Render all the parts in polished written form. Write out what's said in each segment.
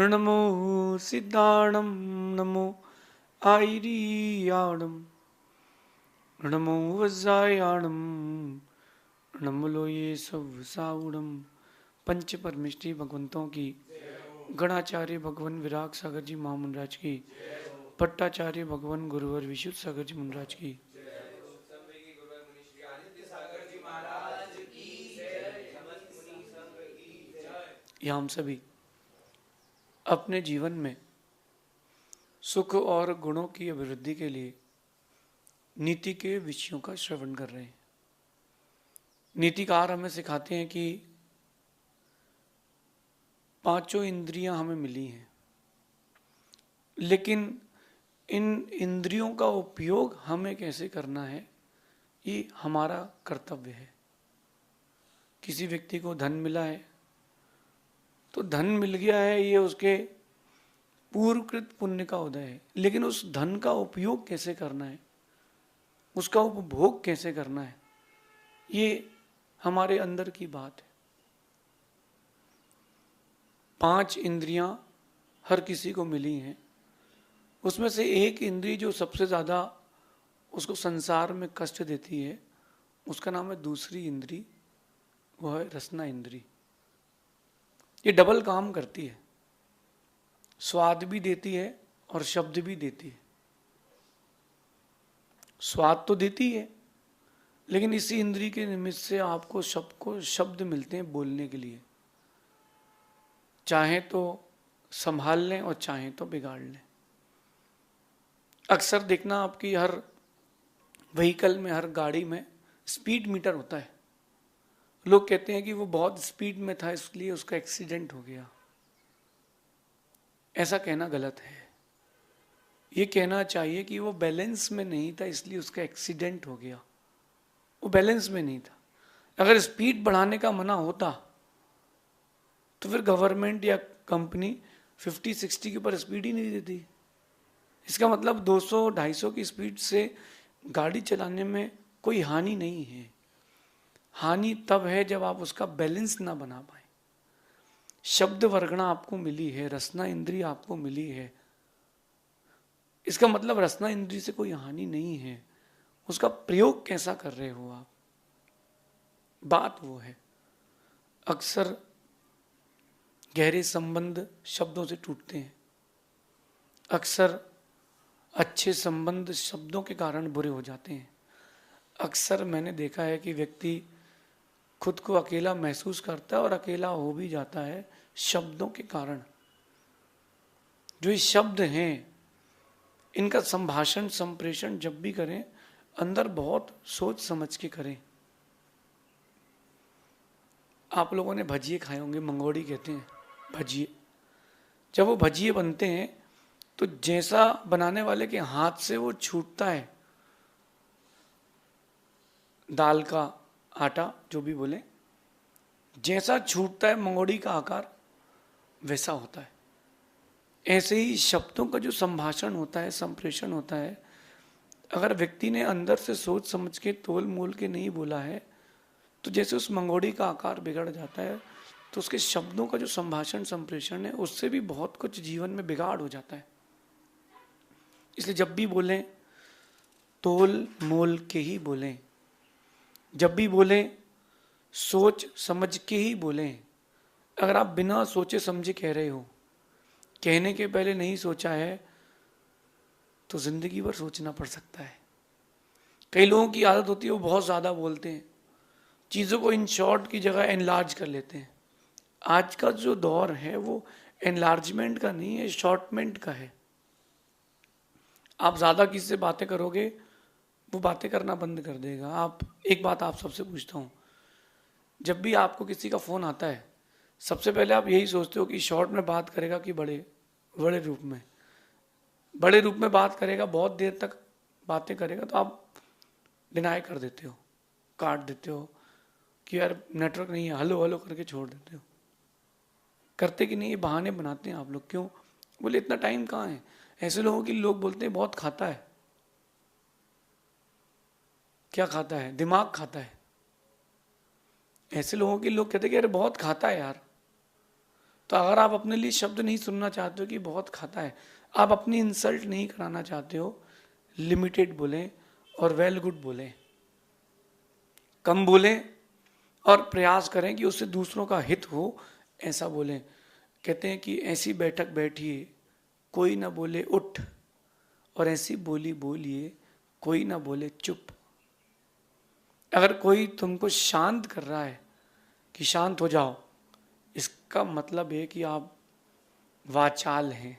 नमो सिद्धाणं नमो आयरियाणं नमो वज्रायाणं नमो लोये सवसाउणं। पंच परमिष्टि भगवंतों की, गणाचार्य भगवान विराग सागर जी महामुनराज की, पट्टाचार्य भगवान गुरुवर विशुद्ध सागर जी मुनराज की। यह हम सभी अपने जीवन में सुख और गुणों की अभिवृद्धि के लिए नीति के विषयों का श्रवण कर रहे हैं। नीतिकार हमें सिखाते हैं कि पांचों इंद्रियां हमें मिली हैं, लेकिन इन इंद्रियों का उपयोग हमें कैसे करना है, ये हमारा कर्तव्य है। किसी व्यक्ति को धन मिला है तो धन मिल गया है, ये उसके पूर्वकृत पुण्य का उदय है, लेकिन उस धन का उपयोग कैसे करना है, उसका उपभोग कैसे करना है, ये हमारे अंदर की बात है। पांच इंद्रियां हर किसी को मिली हैं, उसमें से एक इंद्री जो सबसे ज़्यादा उसको संसार में कष्ट देती है, उसका नाम है दूसरी इंद्री, वह है रसना इंद्री। ये डबल काम करती है, स्वाद भी देती है और शब्द भी देती है। स्वाद तो देती है, लेकिन इसी इंद्री के निमित्त से आपको सबको शब्द मिलते हैं बोलने के लिए। चाहे तो संभाल लें और चाहे तो बिगाड़ लें। अक्सर देखना आपकी हर व्हीकल में, हर गाड़ी में स्पीड मीटर होता है। लोग कहते हैं कि वो बहुत स्पीड में था इसलिए उसका एक्सीडेंट हो गया। ऐसा कहना गलत है। ये कहना चाहिए कि वो बैलेंस में नहीं था इसलिए उसका एक्सीडेंट हो गया। वो बैलेंस में नहीं था। अगर स्पीड बढ़ाने का मना होता तो फिर गवर्नमेंट या कंपनी 50-60 के ऊपर स्पीड ही नहीं देती। इसका मतलब 200-250 की स्पीड से गाड़ी चलाने में कोई हानि नहीं है। हानि तब है जब आप उसका बैलेंस ना बना पाए। शब्द वर्गणा आपको मिली है, रसना इंद्री आपको मिली है, इसका मतलब रसना इंद्री से कोई हानि नहीं है। उसका प्रयोग कैसा कर रहे हो आप, बात वो है। अक्सर गहरे संबंध शब्दों से टूटते हैं। अक्सर अच्छे संबंध शब्दों के कारण बुरे हो जाते हैं। अक्सर मैंने देखा है कि व्यक्ति खुद को अकेला महसूस करता है और अकेला हो भी जाता है शब्दों के कारण। जो ये शब्द हैं, इनका संभाषण संप्रेषण जब भी करें, अंदर बहुत सोच समझ के करें। आप लोगों ने भजिए खाए होंगे, मंगोड़ी कहते हैं भजिए। जब वो भजिए बनते हैं तो जैसा बनाने वाले के हाथ से वो छूटता है, दाल का आटा जो भी बोले, जैसा छूटता है मंगोड़ी का आकार वैसा होता है। ऐसे ही शब्दों का जो संभाषण होता है, संप्रेषण होता है, अगर व्यक्ति ने अंदर से सोच समझ के तोल मोल के नहीं बोला है तो जैसे उस मंगोड़ी का आकार बिगड़ जाता है, तो उसके शब्दों का जो संभाषण संप्रेषण है उससे भी बहुत कुछ जीवन में बिगाड़ हो जाता है। इसलिए जब भी बोलें तोल मोल के ही बोलें, जब भी बोलें सोच समझ के ही बोलें। अगर आप बिना सोचे समझे कह रहे हो, कहने के पहले नहीं सोचा है, तो जिंदगी भर सोचना पड़ सकता है। कई लोगों की आदत होती है वो बहुत ज़्यादा बोलते हैं, चीज़ों को इन शॉर्ट की जगह एनलार्ज कर लेते हैं। आज का जो दौर है वो एनलार्जमेंट का नहीं है, शॉर्टमेंट का है। आप ज़्यादा किसी से बातें करोगे, वो बातें करना बंद कर देगा। आप एक बात आप सबसे पूछता हूँ, जब भी आपको किसी का फ़ोन आता है, सबसे पहले आप यही सोचते हो कि शॉर्ट में बात करेगा कि बड़े बड़े रूप में। बड़े रूप में बात करेगा, बहुत देर तक बातें करेगा, तो आप डिनाई कर देते हो, काट देते हो कि यार नेटवर्क नहीं है, हेलो हेलो करके छोड़ देते हो। करते कि नहीं, ये बहाने बनाते हैं आप लोग। क्यों बोले, इतना टाइम कहाँ है। ऐसे लोगों की लोग बोलते हैं बहुत खाता है। क्या खाता है? दिमाग खाता है। ऐसे लोगों के लोग कहते हैं कि अरे बहुत खाता है यार। तो अगर आप अपने लिए शब्द नहीं सुनना चाहते हो कि बहुत खाता है, आप अपनी इंसल्ट नहीं कराना चाहते हो, लिमिटेड बोलें और वेल गुड बोलें, कम बोलें और प्रयास करें कि उससे दूसरों का हित हो, ऐसा बोलें। कहते हैं कि ऐसी बैठक बैठिए कोई ना बोले उठ, और ऐसी बोली बोलिए कोई ना बोले चुप। अगर कोई तुमको शांत कर रहा है कि शांत हो जाओ, इसका मतलब है कि आप वाचाल हैं।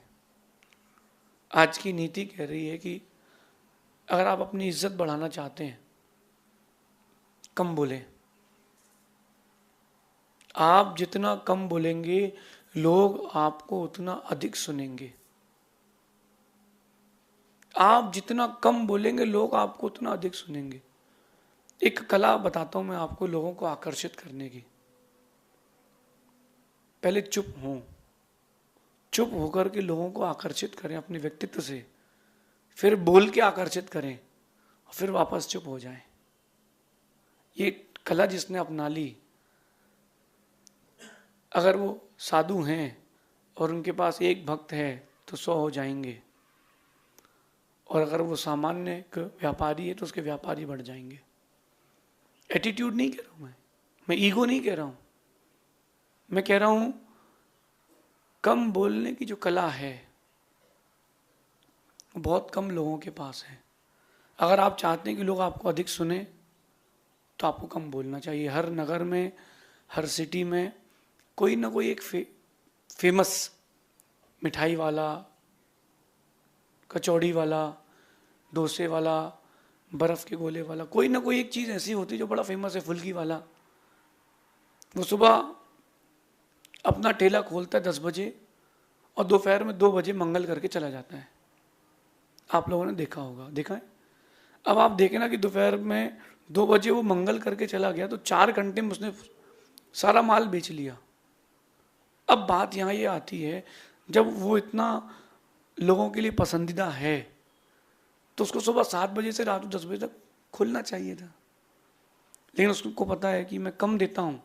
आज की नीति कह रही है कि अगर आप अपनी इज्जत बढ़ाना चाहते हैं, कम बोलें। आप जितना कम बोलेंगे लोग आपको उतना अधिक सुनेंगे। आप जितना कम बोलेंगे लोग आपको उतना अधिक सुनेंगे। एक कला बताता हूं मैं आपको लोगों को आकर्षित करने की। पहले चुप होकर के लोगों को आकर्षित करें अपने व्यक्तित्व से, फिर बोल के आकर्षित करें, फिर वापस चुप हो जाएं। ये कला जिसने अपना ली, अगर वो साधु हैं और उनके पास एक भक्त है तो 100 हो जाएंगे, और अगर वो सामान्य व्यापारी है तो उसके व्यापारी बढ़ जाएंगे। एटीट्यूड नहीं कह रहा हूं मैं ईगो नहीं कह रहा हूं, मैं कह रहा हूं कम बोलने की जो कला है बहुत कम लोगों के पास है। अगर आप चाहते हैं कि लोग आपको अधिक सुने तो आपको कम बोलना चाहिए। हर नगर में, हर सिटी में कोई ना कोई एक फेमस मिठाई वाला, कचौड़ी वाला, डोसे वाला, बर्फ के गोले वाला, कोई ना कोई एक चीज़ ऐसी होती है जो बड़ा फेमस है, फुल्की वाला। वो सुबह अपना ठेला खोलता है 10 बजे और दोपहर में 2 बजे मंगल करके चला जाता है। आप लोगों ने देखा होगा, देखा है? अब आप देखें ना कि दोपहर में 2 बजे वो मंगल करके चला गया तो 4 घंटे में उसने सारा माल बेच लिया। अब बात यहाँ ये आती है, जब वो इतना लोगों के लिए पसंदीदा है तो उसको सुबह 7 बजे से रात 10 बजे तक खुलना चाहिए था, लेकिन उसको पता है कि मैं कम देता हूं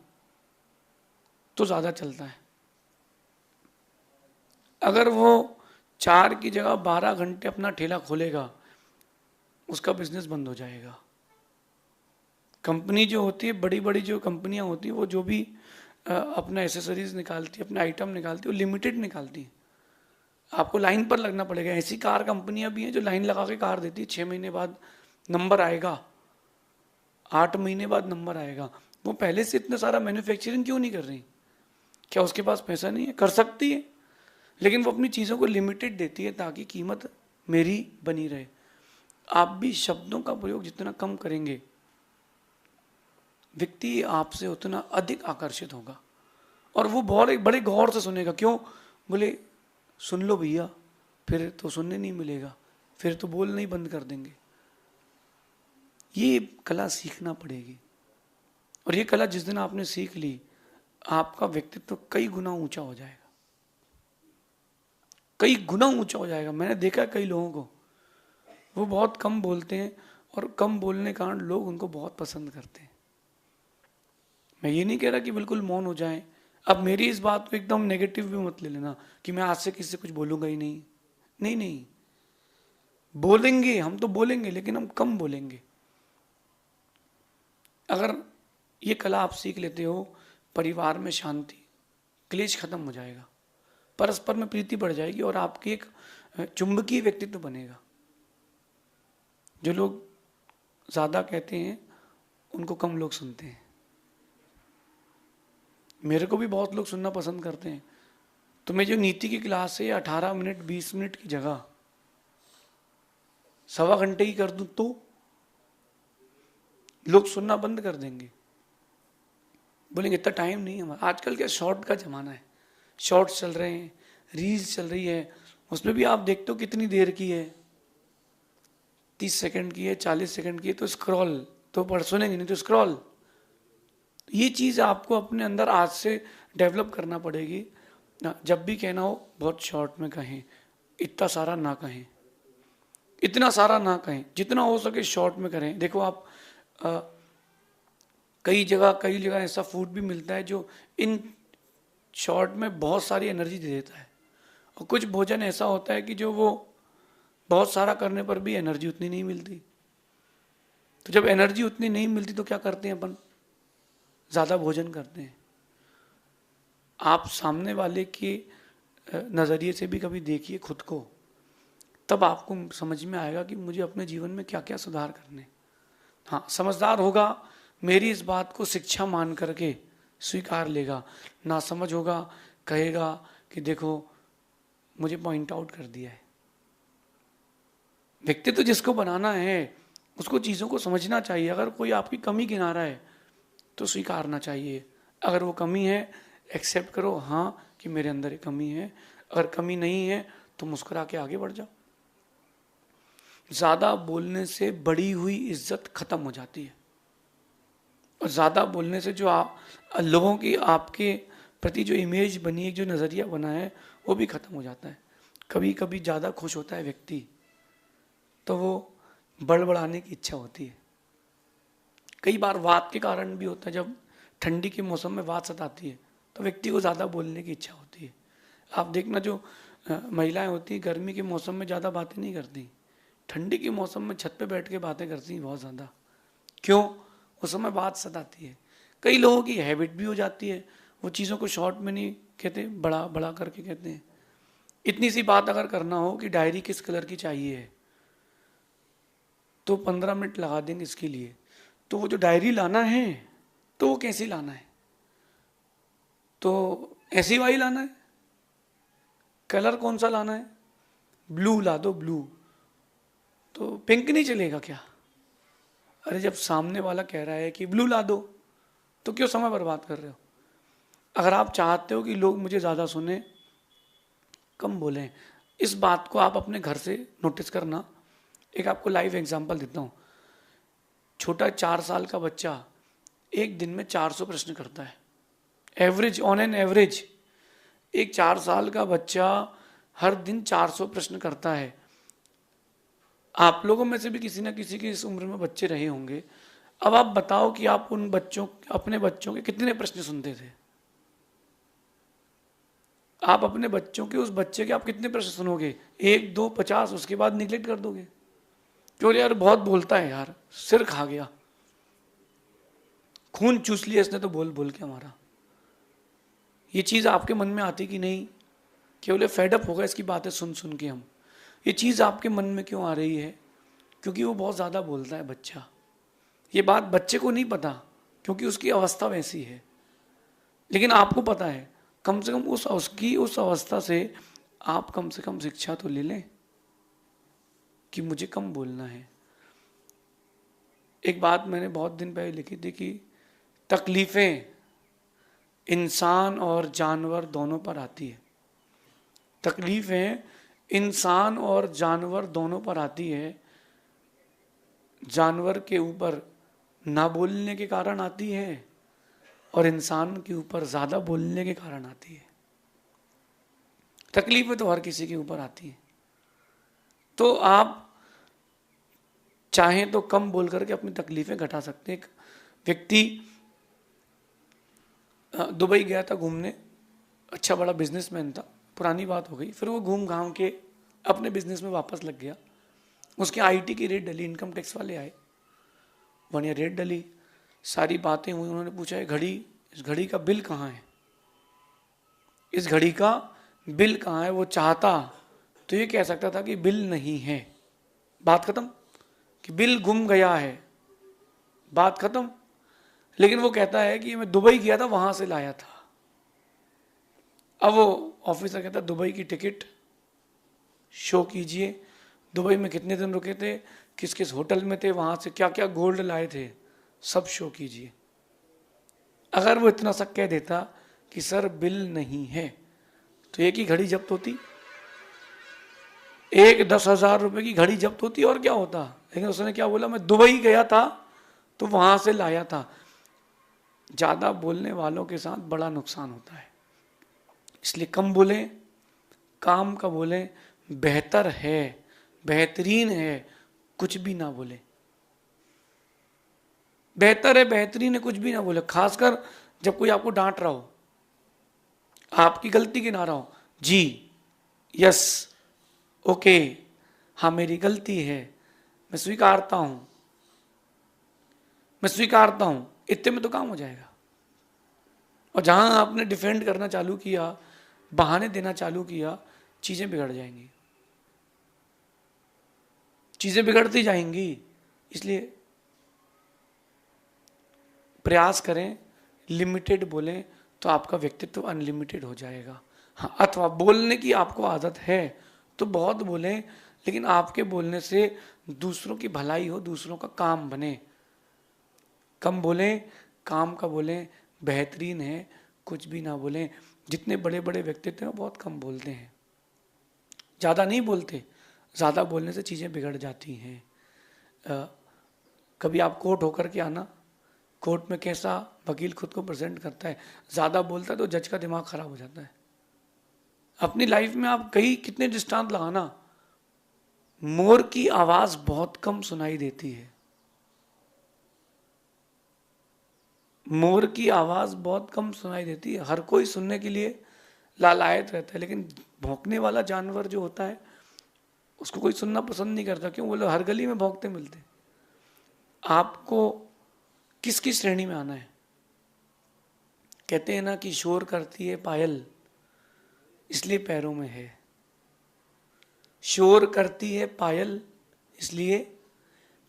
तो ज़्यादा चलता है। अगर वो 4 की जगह 12 घंटे अपना ठेला खोलेगा, उसका बिजनेस बंद हो जाएगा। कंपनी जो होती है, बड़ी बड़ी जो कंपनियां होती है, वो जो भी अपना एसेसरीज निकालती है, अपने आइटम निकालती है, वो लिमिटेड निकालती है। आपको लाइन पर लगना पड़ेगा। ऐसी कार कंपनियां भी हैं जो लाइन लगा के कार देती है, 6 महीने बाद नंबर आएगा, 8 महीने बाद नंबर आएगा। वो पहले से इतना सारा मैन्युफैक्चरिंग क्यों नहीं कर रही? क्या उसके पास पैसा नहीं है? कर सकती है, लेकिन वो अपनी चीज़ों को लिमिटेड देती है ताकि कीमत मेरी बनी रहे। आप भी शब्दों का प्रयोग जितना कम करेंगे, व्यक्ति आपसे उतना अधिक आकर्षित होगा और वो बहुत एक बड़े गौर से सुनेगा। क्यों? बोले सुन लो भैया, फिर तो सुनने नहीं मिलेगा, फिर तो बोलना ही बंद कर देंगे। ये कला सीखना पड़ेगी, और ये कला जिस दिन आपने सीख ली, आपका व्यक्तित्व कई गुना ऊंचा हो जाएगा, कई गुना ऊंचा हो जाएगा। मैंने देखा कई लोगों को, वो बहुत कम बोलते हैं और कम बोलने के कारण लोग उनको बहुत पसंद करते हैं। मैं ये नहीं कह रहा कि बिल्कुल मौन हो जाएं। अब मेरी इस बात को एकदम नेगेटिव भी मत ले लेना कि मैं आज से किसी से कुछ बोलूंगा ही नहीं। नहीं नहीं, बोलेंगे, हम तो बोलेंगे, लेकिन हम कम बोलेंगे। अगर ये कला आप सीख लेते हो, परिवार में शांति, क्लेश खत्म हो जाएगा, परस्पर में प्रीति बढ़ जाएगी और आपकी एक चुंबकीय व्यक्तित्व बनेगा। जो लोग ज्यादा कहते हैं उनको कम लोग सुनते हैं। मेरे को भी बहुत लोग सुनना पसंद करते हैं, तो मैं जो नीति की क्लास है 18 मिनट 20 मिनट की जगह 1.25 घंटे की कर दूं तो लोग सुनना बंद कर देंगे, बोलेंगे इतना टाइम नहीं है हमारा। आजकल क्या शॉर्ट का जमाना है, शॉर्ट्स चल रहे हैं, रील्स चल रही है, उसमें भी आप देखते हो कितनी देर की है, 30 सेकंड की है, 40 सेकंड की है, तो स्क्रॉल तो पढ़ सुनेंगे नहीं तो स्क्रॉल। ये चीज़ आपको अपने अंदर आज से डेवलप करना पड़ेगी। जब भी कहना हो बहुत शॉर्ट में कहें, इतना सारा ना कहें, इतना सारा ना कहें, जितना हो सके शॉर्ट में करें। देखो आप कई जगह ऐसा फूड भी मिलता है जो इन शॉर्ट में बहुत सारी एनर्जी दे देता है, और कुछ भोजन ऐसा होता है कि जो वो बहुत सारा करने पर भी एनर्जी उतनी नहीं मिलती। तो जब एनर्जी उतनी नहीं मिलती तो क्या करते हैं अपन? ज़्यादा भोजन करते हैं। आप सामने वाले के नज़रिए से भी कभी देखिए खुद को, तब आपको समझ में आएगा कि मुझे अपने जीवन में क्या क्या सुधार करने। हाँ, समझदार होगा, मेरी इस बात को शिक्षा मान करके स्वीकार लेगा। ना समझ होगा, कहेगा कि देखो मुझे पॉइंट आउट कर दिया है। व्यक्तित्व जिसको बनाना है उसको चीज़ों को समझना चाहिए। अगर कोई आपकी कमी गिना रहा है तो स्वीकारना चाहिए। अगर वो कमी है एक्सेप्ट करो, हाँ कि मेरे अंदर एक कमी है। अगर कमी नहीं है तो मुस्कुरा के आगे बढ़ जाओ। ज़्यादा बोलने से बढ़ी हुई इज्जत खत्म हो जाती है, और ज़्यादा बोलने से जो लोगों की आपके प्रति जो इमेज बनी है, जो नज़रिया बना है, वो भी खत्म हो जाता है। कभी कभी ज़्यादा खुश होता है व्यक्ति तो वो बड़बड़ाने की इच्छा होती है। कई बार वात के कारण भी होता है, जब ठंडी के मौसम में वात सताती है तो व्यक्ति को ज़्यादा बोलने की इच्छा होती है। आप देखना, जो महिलाएं होती हैं गर्मी के मौसम में ज़्यादा बातें नहीं करती, ठंडी के मौसम में छत पे बैठ के बातें करती हैं बहुत ज़्यादा। क्यों? उस समय बात सताती है। कई लोगों की हैबिट भी हो जाती है, वो चीज़ों को शॉर्ट में नहीं कहते, बड़ा बड़ा करके कहते हैं। इतनी सी बात अगर करना हो कि डायरी किस कलर की चाहिए है तो 15 मिनट लगा देंगे इसके लिए। तो वो जो डायरी लाना है तो वो कैसी लाना है? तो ऐसी वाली लाना है? कलर कौन सा लाना है? ब्लू ला दो, ब्लू। तो पिंक नहीं चलेगा क्या? अरे जब सामने वाला कह रहा है कि ब्लू ला दो तो क्यों समय बर्बाद कर रहे हो? अगर आप चाहते हो कि लोग मुझे ज़्यादा सुने, कम बोलें, इस बात को आप अपने घर से नोटिस करना। एक आपको लाइव एग्जांपल देता हूँ। छोटा 4 साल का बच्चा एक दिन में 400 प्रश्न करता है, एवरेज, ऑन एन एवरेज। एक 4 साल का बच्चा हर दिन 400 प्रश्न करता है। आप लोगों में से भी किसी न किसी की इस उम्र में बच्चे रहे होंगे। अब आप बताओ कि आप उन बच्चों, अपने बच्चों के कितने प्रश्न सुनते थे? आप अपने बच्चों के, उस बच्चे के आप कितने प्रश्न सुनोगे? 1, 2, 50, उसके बाद निगलेक्ट कर दोगे। क्यों? यार बहुत बोलता है, यार सिर खा गया, खून चूस लिया इसने तो बोल बोल के हमारा। ये चीज़ आपके मन में आती कि नहीं? केवल फेडअप होगा इसकी बातें सुन सुन के हम। ये चीज़ आपके मन में क्यों आ रही है? क्योंकि वो बहुत ज़्यादा बोलता है बच्चा। ये बात बच्चे को नहीं पता क्योंकि उसकी अवस्था वैसी है, लेकिन आपको पता है। कम से कम उस अवस्था से आप कम से कम शिक्षा तो ले लें कि मुझे कम बोलना है। एक बात मैंने बहुत दिन पहले लिखी थी कि तकलीफ़ें इंसान और जानवर दोनों पर आती है। तकलीफ़ें इंसान और जानवर दोनों पर आती है। जानवर के ऊपर ना बोलने के कारण आती है और इंसान के ऊपर ज़्यादा बोलने के कारण आती है। तकलीफ़ें तो हर किसी के ऊपर आती हैं। तो आप चाहें तो कम बोल करके अपनी तकलीफ़ें घटा सकते हैं। एक व्यक्ति दुबई गया था घूमने, अच्छा बड़ा बिजनेसमैन था, पुरानी बात हो गई। फिर वो घूम घाम के अपने बिजनेस में वापस लग गया। उसके आईटी की रेट डली, इनकम टैक्स वाले आए, वहाँ रेट डली, सारी बातें हुई। उन्होंने पूछा इस घड़ी का बिल कहाँ है? इस घड़ी का बिल कहाँ है? वो चाहता तो ये कह सकता था कि बिल नहीं है, बात खत्म, कि बिल गुम गया है, बात खत्म। लेकिन वो कहता है कि मैं दुबई गया था, वहां से लाया था। अब वो ऑफिसर कहता है दुबई की टिकट शो कीजिए, दुबई में कितने दिन रुके थे, किस किस होटल में थे, वहां से क्या क्या गोल्ड लाए थे, सब शो कीजिए। अगर वो इतना सा कह देता कि सर बिल नहीं है, तो एक ही घड़ी जब्त होती, एक 10,000 रुपए की घड़ी जब्त होती और क्या होता। लेकिन उसने क्या बोला, मैं दुबई गया था तो वहां से लाया था। ज्यादा बोलने वालों के साथ बड़ा नुकसान होता है, इसलिए कम बोलें, काम का बोलें। बेहतर है, बेहतरीन है कुछ भी ना बोले। बेहतर है, बेहतरीन है कुछ भी ना बोले। खासकर जब कोई आपको डांट रहा हो, आपकी गलती गिना रहा हूं, जी, यस, ओके, हाँ मेरी गलती है, मैं स्वीकारता हूं, मैं स्वीकारता हूं, इतने में तो काम हो जाएगा। और जहां आपने डिफेंड करना चालू किया, बहाने देना चालू किया, चीजें बिगड़ जाएंगी, चीजें बिगड़ती जाएंगी। इसलिए प्रयास करें, लिमिटेड बोलें तो आपका व्यक्तित्व अनलिमिटेड हो जाएगा। हाँ, अथवा बोलने की आपको आदत है तो बहुत बोलें, लेकिन आपके बोलने से दूसरों की भलाई हो, दूसरों का काम बने। कम बोलें, काम का बोलें, बेहतरीन है, कुछ भी ना बोलें। जितने बड़े बड़े व्यक्तित्व हैं वो बहुत कम बोलते हैं, ज़्यादा नहीं बोलते। ज़्यादा बोलने से चीज़ें बिगड़ जाती हैं। कभी आप कोर्ट होकर के आना, कोर्ट में कैसा वकील खुद को प्रेजेंट करता है, ज़्यादा बोलता है तो जज का दिमाग खराब हो जाता है। अपनी लाइफ में आप कई कितने दृष्टांत लगाना, मोर की आवाज बहुत कम सुनाई देती है, मोर की आवाज बहुत कम सुनाई देती है, हर कोई सुनने के लिए लालायत रहता है, लेकिन भौंकने वाला जानवर जो होता है उसको कोई सुनना पसंद नहीं करता। क्यों? बोले हर गली में भौंकते मिलते। आपको किस किस श्रेणी में आना है? कहते हैं ना कि शोर करती है पायल इसलिए पैरों में है, शोर करती है पायल इसलिए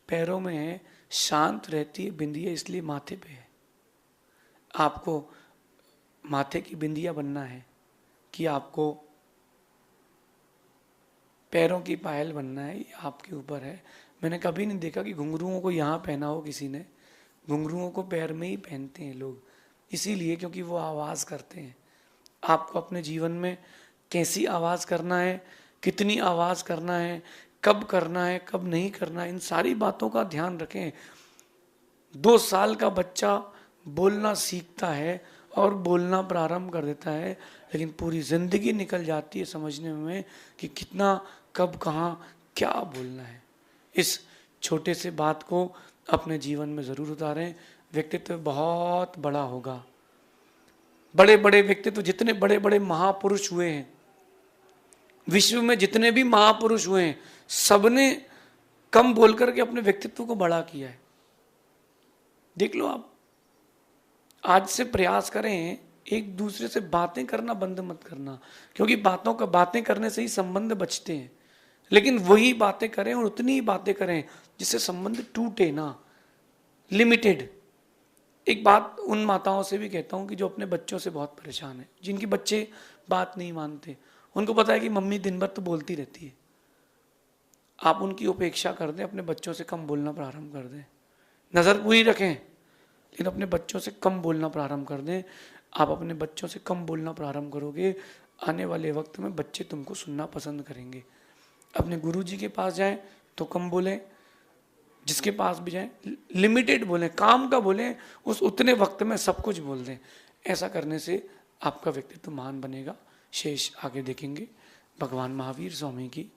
पैरों में है, शांत रहती है बिंदिया इसलिए माथे पे है। आपको माथे की बिंदिया बनना है कि आपको पैरों की पायल बनना है, ये आपके ऊपर है। मैंने कभी नहीं देखा कि घुंघरुओं को यहाँ पहना हो किसी ने, घुंघरुओं को पैर में ही पहनते हैं लोग, इसीलिए क्योंकि वो आवाज़ करते हैं। आपको अपने जीवन में कैसी आवाज़ करना है, कितनी आवाज़ करना है, कब करना है, कब नहीं करना है, इन सारी बातों का ध्यान रखें। 2 साल का बच्चा बोलना सीखता है और बोलना प्रारंभ कर देता है, लेकिन पूरी ज़िंदगी निकल जाती है समझने में कि कितना, कब, कहाँ, क्या बोलना है। इस छोटे से बात को अपने जीवन में ज़रूर उतारें, व्यक्तित्व बहुत बड़ा होगा। बड़े बड़े व्यक्तित्व, जितने बड़े बड़े महापुरुष हुए हैं विश्व में, जितने भी महापुरुष हुए हैं, सबने कम बोल करके अपने व्यक्तित्व को बड़ा किया है। देख लो आप, आज से प्रयास करें, एक दूसरे से बातें करना बंद मत करना, क्योंकि बातें करने से ही संबंध बचते हैं। लेकिन वही बातें करें और उतनी ही बातें करें जिससे संबंध टूटे ना, लिमिटेड। एक बात उन माताओं से भी कहता हूं कि जो अपने बच्चों से बहुत परेशान है, जिनके बच्चे बात नहीं मानते, उनको पता है कि मम्मी दिन भर तो बोलती रहती है, आप उनकी उपेक्षा कर दें, अपने बच्चों से कम बोलना प्रारंभ कर दें। नज़र पूरी रखें लेकिन अपने बच्चों से कम बोलना प्रारंभ कर दें। आप अपने बच्चों से कम बोलना प्रारंभ करोगे, आने वाले वक्त में बच्चे तुमको सुनना पसंद करेंगे। अपने गुरुजी के पास जाएं तो कम बोलें, जिसके पास भी जाएं लिमिटेड बोलें, काम का बोलें, उस उतने वक्त में सब कुछ बोल दें। ऐसा करने से आपका व्यक्तित्व महान बनेगा। शेष आगे देखेंगे। भगवान महावीर स्वामी की